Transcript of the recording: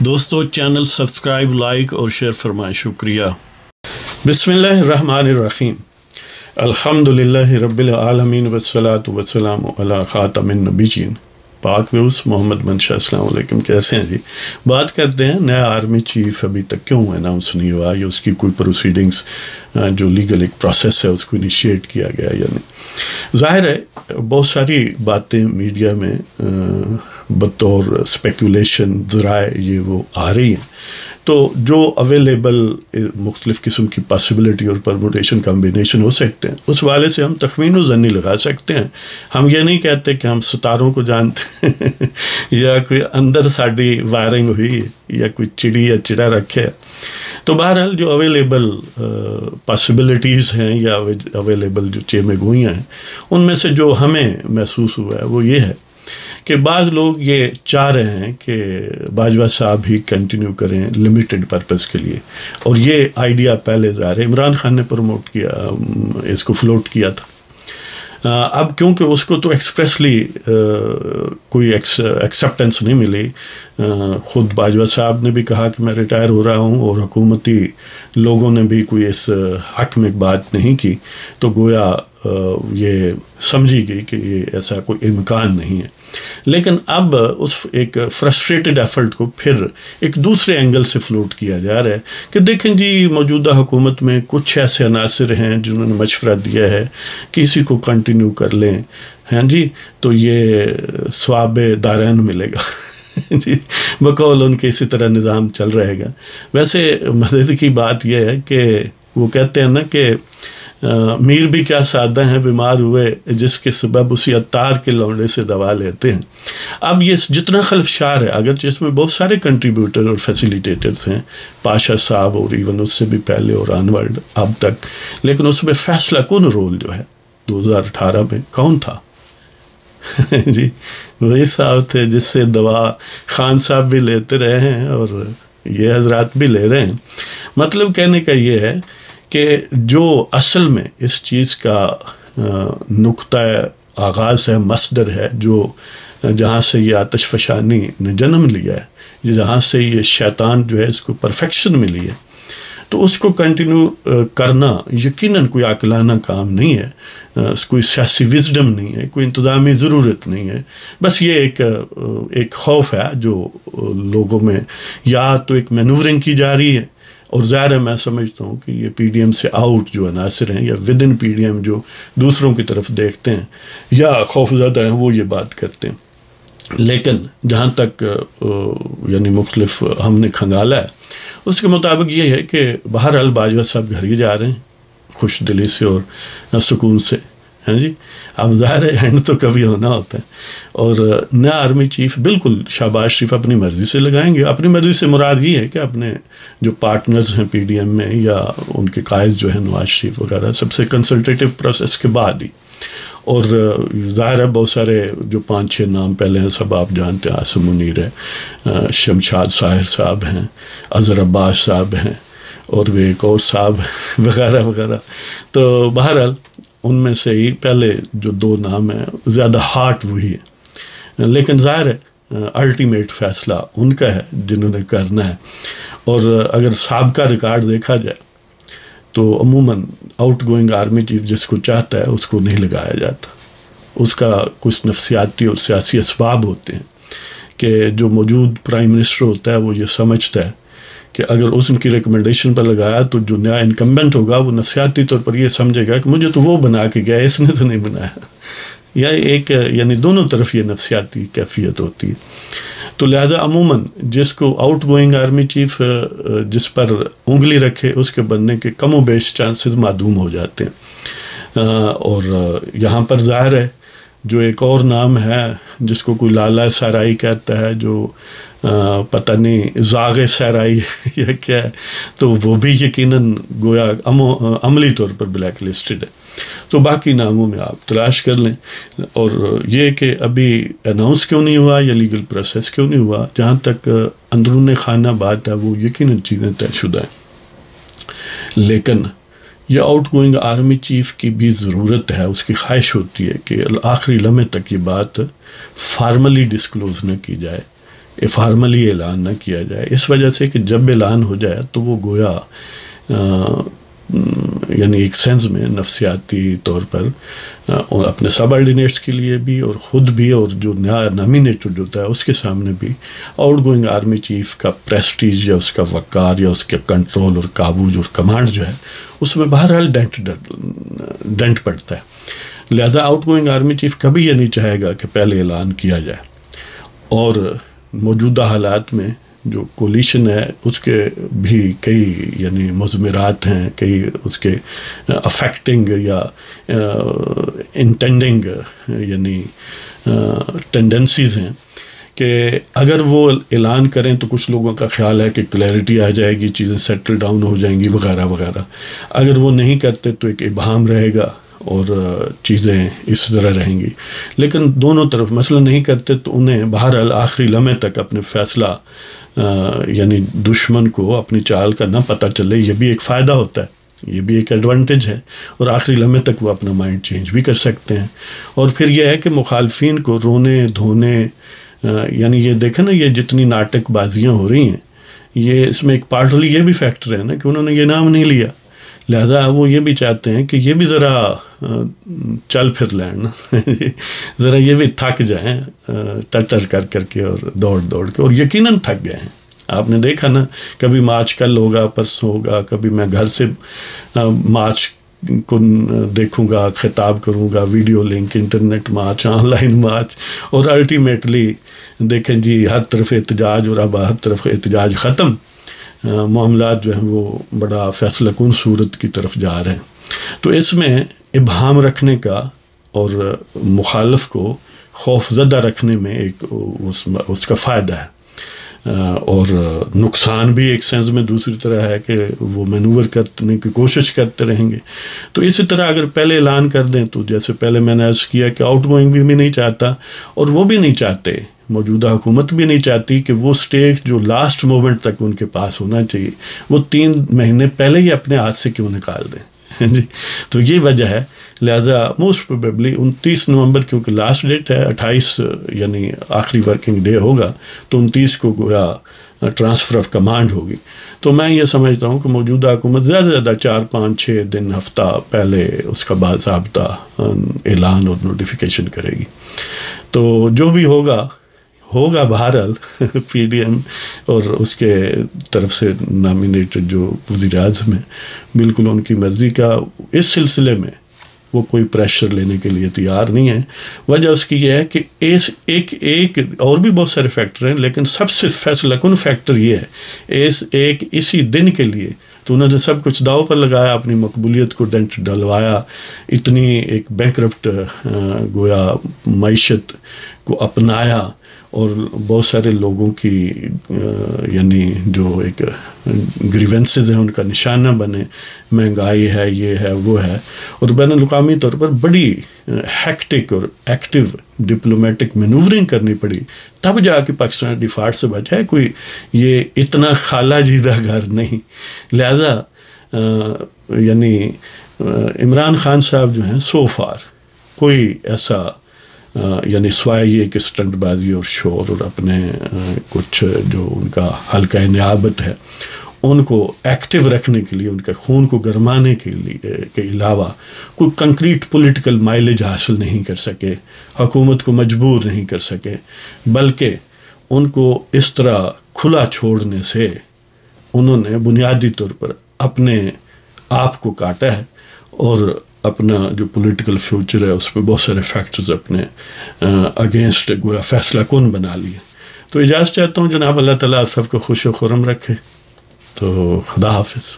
دوستو channel subscribe like اور share فرمائیں، شکریہ۔ بسم اللہ الرحمن الرحیم، الحمدللہ رب العالمین والصلاة والسلام علی خاتم النبیین پاک ویوس محمد منشا۔ السلام علیکم، کیسے ہیں جی؟ بات کرتے ہیں نیا آرمی چیف ابھی تک کیوں اناؤنس نہیں ہوا، یا اس کی کوئی پروسیڈنگز جو لیگل ایک پروسیس ہے اس کو انیشیٹ کیا گیا یا نہیں۔ ظاہر ہے بہت ساری باتیں میڈیا میں بطور اسپیکولیشن ذرائع یہ وہ آ رہی ہیں، تو جو اویلیبل مختلف قسم کی پاسبلٹی اور پرموٹیشن کمبینیشن ہو سکتے ہیں اس والے سے ہم تخمین و ظنی لگا سکتے ہیں۔ ہم یہ نہیں کہتے کہ ہم ستاروں کو جانتے ہیں یا کوئی اندر ساڈی وائرنگ ہوئی ہے یا کوئی چڑی یا چڑا رکھے۔ تو بہرحال جو اویلیبل پاسبلٹیز ہیں یا اویلیبل جو چیمے گوئیاں ہیں ان میں سے جو ہمیں محسوس ہوا ہے وہ یہ ہے کہ بعض لوگ یہ چاہ رہے ہیں کہ باجوہ صاحب ہی کنٹینیو کریں لمیٹڈ پرپز کے لیے، اور یہ آئیڈیا پہلے ظاہر عمران خان نے پروموٹ کیا، اس کو فلوٹ کیا تھا۔ اب کیونکہ اس کو تو ایکسپریسلی کوئی ایکسیپٹنس نہیں ملی، خود باجوہ صاحب نے بھی کہا کہ میں ریٹائر ہو رہا ہوں، اور حکومتی لوگوں نے بھی کوئی اس حق میں بات نہیں کی، تو گویا یہ سمجھی گئی کہ یہ ایسا کوئی امکان نہیں ہے۔ لیکن اب اس ایک فرسٹریٹڈ ایفرٹ کو پھر ایک دوسرے اینگل سے فلوٹ کیا جا رہا ہے کہ دیکھیں جی موجودہ حکومت میں کچھ ایسے عناصر ہیں جنہوں نے مشورہ دیا ہے کہ اسی کو کنٹینیو کر لیں، ہیں جی، تو یہ ثواب دارین ملے گا جی، بقول ان کے اسی طرح نظام چل رہے گا۔ ویسے مزے کی بات یہ ہے کہ وہ کہتے ہیں نا کہ میر بھی کیا سادہ ہیں بیمار ہوئے جس کے سبب اسی عطار کے لونڈے سے دوا لیتے ہیں۔ اب یہ جتنا خلفشار ہے، اگرچہ اس میں بہت سارے کنٹریبیوٹر اور فیسیلیٹیٹرز ہیں، پاشا صاحب اور ایون اس سے بھی پہلے اور آنورڈ اب تک، لیکن اس میں فیصلہ کن رول جو ہے 2018 میں کون تھا؟ جی وہی صاحب تھے جس سے دوا خان صاحب بھی لیتے رہے ہیں اور یہ حضرات بھی لے رہے ہیں۔ مطلب کہنے کا یہ ہے کہ جو اصل میں اس چیز کا نقطہ آغاز ہے، مصدر ہے، جو جہاں سے یہ آتش فشانی نے جنم لیا ہے، جہاں سے یہ شیطان جو ہے اس کو پرفیکشن ملی ہے، تو اس کو کنٹینیو کرنا یقیناً کوئی عاقلانہ کام نہیں ہے، کوئی سیاسی وزڈم نہیں ہے، کوئی انتظامی ضرورت نہیں ہے۔ بس یہ ایک خوف ہے جو لوگوں میں، یا تو ایک مینورنگ کی جا رہی ہے، اور ظاہر ہے میں سمجھتا ہوں کہ یہ پی ڈی ایم سے آؤٹ جو عناصر ہیں یا within P D M جو دوسروں کی طرف دیکھتے ہیں یا خوف زدہ ہیں وہ یہ بات کرتے ہیں۔ لیکن جہاں تک یعنی مختلف ہم نے کھنگالا ہے اس کے مطابق یہ ہے کہ بہرحال باجوہ صاحب گھر ہی جا رہے ہیں خوش دلی سے اور سکون سے، ہیں جی۔ اب ظاہر ہے اینڈ تو کبھی ہونا ہوتا ہے، اور نیا آرمی چیف بالکل شہباز شریف اپنی مرضی سے لگائیں گے۔ اپنی مرضی سے مراد یہ ہے کہ اپنے جو پارٹنرز ہیں پی ڈی ایم میں یا ان کے قائد جو ہیں نواز شریف وغیرہ، سب سے کنسلٹیٹیو پروسیس کے بعد ہی، اور ظاہر ہے بہت سارے جو 5-6 نام پہلے ہیں سب آپ جانتے ہیں، عاصم منیر ہے، شمشاد ساحر صاحب ہیں، اظہر عباس صاحب ہیں، اور وہ ایک اور صاحب وغیرہ وغیرہ۔ تو بہرحال ان میں سے ہی پہلے جو 2 نام ہیں زیادہ ہارٹ وہی ہے، لیکن ظاہر ہے الٹیمیٹ فیصلہ ان کا ہے جنہوں نے کرنا ہے۔ اور اگر سابقہ ریکارڈ دیکھا جائے تو عموماً آؤٹ گوئنگ آرمی چیف جس کو چاہتا ہے اس کو نہیں لگایا جاتا، اس کا کچھ نفسیاتی اور سیاسی اسباب ہوتے ہیں کہ جو موجود پرائم منسٹر ہوتا ہے وہ یہ سمجھتا ہے کہ اگر اس ان کی ریکمنڈیشن پر لگایا تو جو نیا انکمبنٹ ہوگا وہ نفسیاتی طور پر یہ سمجھے گا کہ مجھے تو وہ بنا کے گیا، اس نے تو نہیں بنایا، یا ایک یعنی دونوں طرف یہ نفسیاتی کیفیت ہوتی ہے۔ تو لہذا عموماً جس کو آؤٹ گوئنگ آرمی چیف جس پر انگلی رکھے اس کے بننے کے کم و بیش چانسز معدوم ہو جاتے ہیں۔ اور یہاں پر ظاہر ہے جو ایک اور نام ہے جس کو کوئی لالا سرائی کہتا ہے، جو پتہ نہیں زاغ سرائی یا کیا ہے، تو وہ بھی یقیناً گویا عملی طور پر بلیک لسٹڈ ہے۔ تو باقی ناموں میں آپ تلاش کر لیں، اور یہ کہ ابھی اناؤنس کیوں نہیں ہوا یا لیگل پروسیس کیوں نہیں ہوا، جہاں تک اندرون خانہ بات ہے وہ یقیناً چیزیں طے شدہ ہیں، لیکن یہ آؤٹ گوئنگ آرمی چیف کی بھی ضرورت ہے، اس کی خواہش ہوتی ہے کہ آخری لمحے تک یہ بات فارملی ڈسکلوز نہ کی جائے، فارملی اعلان نہ کیا جائے، اس وجہ سے کہ جب اعلان ہو جائے تو وہ گویا یعنی ایک سینس میں نفسیاتی طور پر اور اپنے سب آرڈینیٹس کے لیے بھی اور خود بھی اور جو نیا نامینیٹڈ ہوتا ہے اس کے سامنے بھی آؤٹ گوئنگ آرمی چیف کا پریسٹیج یا اس کا وقار یا اس کے کنٹرول اور قابو اور کمانڈ جو ہے اس میں بہرحال ڈینٹ پڑتا ہے۔ لہذا آؤٹ گوئنگ آرمی چیف کبھی یہ نہیں چاہے گا کہ پہلے اعلان کیا جائے، اور موجودہ حالات میں جو کولیشن ہے اس کے بھی کئی یعنی مضمرات ہیں، کئی اس کے افیکٹنگ یا انٹینڈنگ یعنی ٹینڈنسیز ہیں کہ اگر وہ اعلان کریں تو کچھ لوگوں کا خیال ہے کہ کلیئرٹی آ جائے گی، چیزیں سیٹل ڈاؤن ہو جائیں گی وغیرہ وغیرہ۔ اگر وہ نہیں کرتے تو ایک ابہام رہے گا اور چیزیں اس طرح رہیں گی، لیکن دونوں طرف مثلا نہیں کرتے تو انہیں بہرحال آخری لمحے تک اپنے فیصلہ یعنی دشمن کو اپنی چال کا نہ پتہ چلے، یہ بھی ایک فائدہ ہوتا ہے، یہ بھی ایک ایڈوانٹیج ہے، اور آخری لمحے تک وہ اپنا مائنڈ چینج بھی کر سکتے ہیں۔ اور پھر یہ ہے کہ مخالفین کو رونے دھونے یعنی یہ دیکھیں نا، یہ جتنی ناٹک بازیاں ہو رہی ہیں یہ اس میں ایک پارٹلی یہ بھی فیکٹر ہے نا کہ انہوں نے یہ نام نہیں لیا، لہذا وہ یہ بھی چاہتے ہیں کہ یہ بھی ذرا چل پھر لیں نا ذرا یہ بھی تھک جائیں ٹٹر کر کے اور دوڑ کے، اور یقیناً تھک گئے ہیں۔ آپ نے دیکھا نا، کبھی مارچ کل ہوگا، پرسوں ہوگا، کبھی میں گھر سے مارچ کو دیکھوں گا، خطاب کروں گا، video link, internet march, online march, اور الٹیمیٹلی دیکھیں جی ہر طرف احتجاج، اور اب ہر طرف احتجاج ختم، معاملات جو ہیں وہ بڑا فیصلہ کن صورت کی طرف جا رہے ہیں۔ تو اس میں ابہام رکھنے کا اور مخالف کو خوف زدہ رکھنے میں ایک اس کا فائدہ ہے، اور نقصان بھی ایک سینس میں دوسری طرح ہے کہ وہ مینوور کرنے کی کوشش کرتے رہیں گے۔ تو اسی طرح اگر پہلے اعلان کر دیں تو جیسے پہلے میں نے عرض کیا کہ آؤٹ گوئنگ بھی نہیں چاہتا، اور وہ بھی نہیں چاہتے، موجودہ حکومت بھی نہیں چاہتی کہ وہ سٹیج جو لاسٹ مومنٹ تک ان کے پاس ہونا چاہیے وہ 3 مہینے پہلے ہی اپنے ہاتھ سے کیوں نکال دیں جی۔ تو یہ وجہ ہے، لہذا موسٹ پروبیبلی 29 نومبر کیونکہ لاسٹ ڈیٹ ہے، 28 یعنی آخری ورکنگ ڈے ہوگا، تو 29 کو گویا ٹرانسفر آف کمانڈ ہوگی۔ تو میں یہ سمجھتا ہوں کہ موجودہ حکومت زیادہ سے زیادہ 4 5 6 دن ہفتہ پہلے اس کا باضابطہ اعلان اور نوٹیفیکیشن کرے گی۔ تو جو بھی ہوگا بہرحال پی ڈی ایم اور اس کے طرف سے نامینیٹڈ جو وزیر اعظم ہیں بالکل ان کی مرضی کا، اس سلسلے میں وہ کوئی پریشر لینے کے لیے تیار نہیں ہے۔ وجہ اس کی یہ ہے کہ ایک اور بھی بہت سارے فیکٹر ہیں، لیکن سب سے فیصلہ کن فیکٹر یہ ہے اسی دن کے لیے تو انہوں نے سب کچھ داؤ پر لگایا، اپنی مقبولیت کو ڈنٹ ڈلوایا، اتنی ایک بینکرپٹ گویا معیشت کو اپنایا، اور بہت سارے لوگوں کی یعنی جو ایک گریونسز ہیں ان کا نشانہ بنے، مہنگائی ہے، یہ ہے، وہ ہے، اور بین الاقوامی طور پر بڑی ہیکٹک اور ایکٹیو ڈپلومیٹک مینوورنگ کرنی پڑی، تب جا کے پاکستان ڈیفالٹ سے بچا ہے، کوئی یہ اتنا خالہ جیدہ گھر نہیں۔ لہذا یعنی عمران خان صاحب جو ہیں سو فار کوئی ایسا یعنی سوائے یہ کہ اسٹنٹ بازی اور شور اور اپنے کچھ جو ان کا حلقہ نیابت ہے ان کو ایکٹیو رکھنے کے لیے، ان کے خون کو گرمانے کے لیے کے علاوہ کوئی کنکریٹ پولیٹیکل مائلیج حاصل نہیں کر سکے، حکومت کو مجبور نہیں کر سکے، بلکہ ان کو اس طرح کھلا چھوڑنے سے انہوں نے بنیادی طور پر اپنے آپ کو کاٹا ہے، اور اپنا جو پولیٹیکل فیوچر ہے اس پہ بہت سارے فیکٹرز اپنے اگینسٹ گویا فیصلہ کن بنا لیے۔ تو اجازت چاہتا ہوں جناب، اللہ تعالیٰ سب کو خوش و خرم رکھے۔ تو خدا حافظ۔